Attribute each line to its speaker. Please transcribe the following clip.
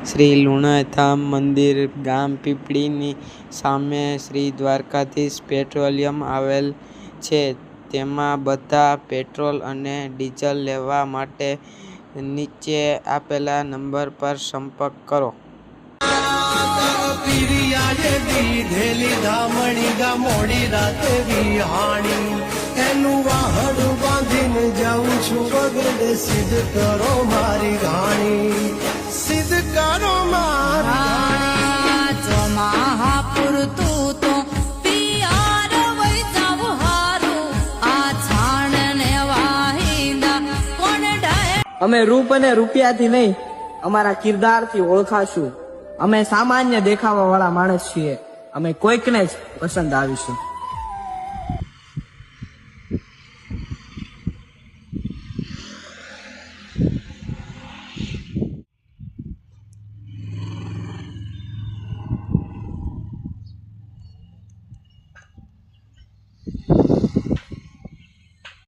Speaker 1: શ્રી લુણાધામ મંદિર ગામ પીપળીની સામે શ્રી દ્વારકાધીશ પેટ્રોલિયમ આવેલ છે. તેમાં બધા પેટ્રોલ અને ડીઝલ લેવા માટે નીચે આપેલા નંબર પર સંપર્ક કરો.
Speaker 2: મોડી રાતે વિહાણી એનું વાહન બાંધીને જાઉં છું બગડે. સિદ્ધ કરો મારી ઘાણી, સિદ્ધ કરો મારી
Speaker 3: મહાપુર તું તો પિયાર વઈ જાવ હારું આ છાણ ને વાહિંદા કોણ ડાય.
Speaker 4: અમે રૂપ અને રૂપિયાથી નહીં, અમારા કિરદારથી ઓળખાશું. અમે સામાન્ય દેખાવા વાળા માણસ છીએ. અમે કોઈકને જ પસંદ આવીશું.